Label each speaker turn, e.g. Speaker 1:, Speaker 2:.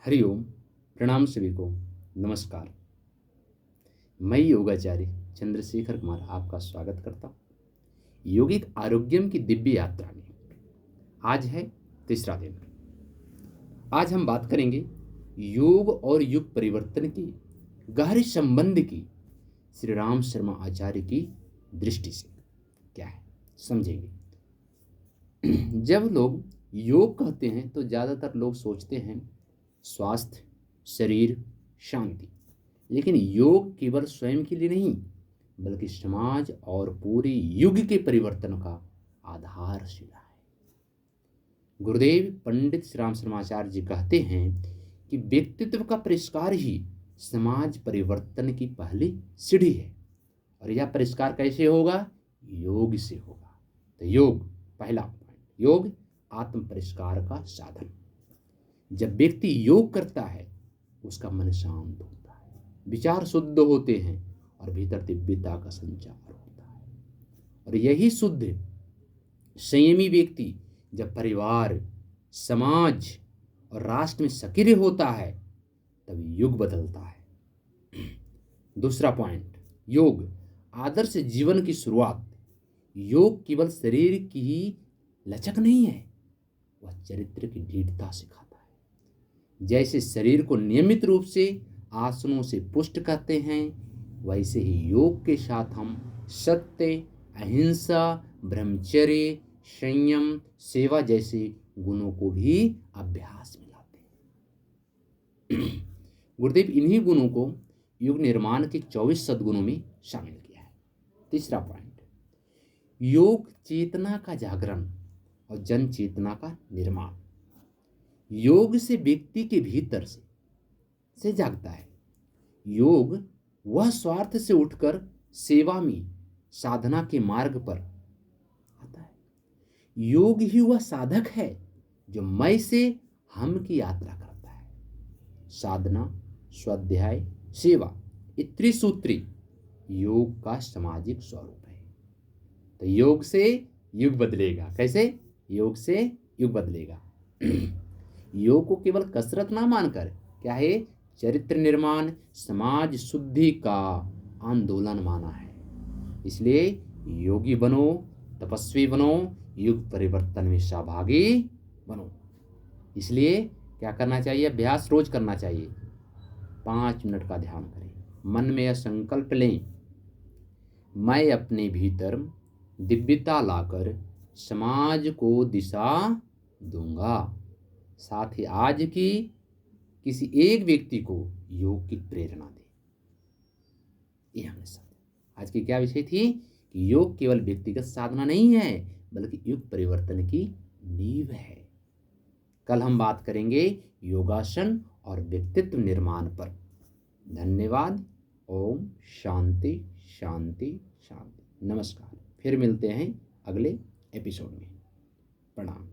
Speaker 1: हरिओम। प्रणाम सभी को। नमस्कार। मैं योगाचार्य चंद्रशेखर कुमार आपका स्वागत करता हूँ योगिक आरोग्यम की दिव्य यात्रा में। आज है तीसरा दिन। आज हम बात करेंगे योग और युग परिवर्तन की गहरे संबंध की श्री राम शर्मा आचार्य की दृष्टि से। क्या है समझेंगे। जब लोग योग कहते हैं तो ज़्यादातर लोग सोचते हैं स्वास्थ्य, शरीर, शांति। लेकिन योग केवल स्वयं के लिए नहीं बल्कि समाज और पूरे युग के परिवर्तन का आधारशिला है। गुरुदेव पंडित श्री राम शर्माचार्य जी कहते हैं कि व्यक्तित्व का परिष्कार ही समाज परिवर्तन की पहली सीढ़ी है। और यह परिष्कार कैसे होगा? योग से होगा। तो योग पहला पॉइंट, योग आत्म परिष्कार का साधन। जब व्यक्ति योग करता है उसका मन शांत होता है, विचार शुद्ध होते हैं और भीतर दिव्यता का संचार होता है। और यही शुद्ध संयमी व्यक्ति जब परिवार, समाज और राष्ट्र में सक्रिय होता है तब युग बदलता है। दूसरा पॉइंट, योग आदर्श जीवन की शुरुआत। योग केवल शरीर की ही लचक नहीं है, वह चरित्र की दृढ़ता सिखाता है। जैसे शरीर को नियमित रूप से आसनों से पुष्ट करते हैं, वैसे ही योग के साथ हम सत्य, अहिंसा, ब्रह्मचर्य, संयम, सेवा जैसे गुणों को भी अभ्यास में लाते हैं। गुरुदेव इन्हीं गुणों को युग निर्माण के 24 सद्गुणों में शामिल किया है। तीसरा पॉइंट, योग चेतना का जागरण और जन चेतना का निर्माण। योग से व्यक्ति के भीतर से जागता है। योग वह स्वार्थ से उठकर सेवा में, साधना के मार्ग पर आता है। योग ही वह साधक है जो मैं से हम की यात्रा करता है। साधना, स्वाध्याय, सेवा, ये त्रिसूत्री योग का सामाजिक स्वरूप है। तो योग से युग बदलेगा। कैसे? योग से युग बदलेगा। योग को केवल कसरत ना मानकर क्या है, चरित्र निर्माण, समाज शुद्धि का आंदोलन माना है। इसलिए योगी बनो, तपस्वी बनो, युग परिवर्तन में सहभागी बनो। इसलिए क्या करना चाहिए? अभ्यास रोज करना चाहिए। 5 मिनट का ध्यान करें, मन में यह संकल्प लें, मैं अपने भीतर दिव्यता लाकर समाज को दिशा दूंगा। साथ ही आज की किसी एक व्यक्ति को योग की प्रेरणा दे। ये हमने समझा। आज की क्या विषय थी कि योग केवल व्यक्तिगत साधना नहीं है बल्कि युग परिवर्तन की नींव है। कल हम बात करेंगे योगासन और व्यक्तित्व निर्माण पर। धन्यवाद। ओम शांति शांति शांति। नमस्कार। फिर मिलते हैं अगले एपिसोड में। प्रणाम।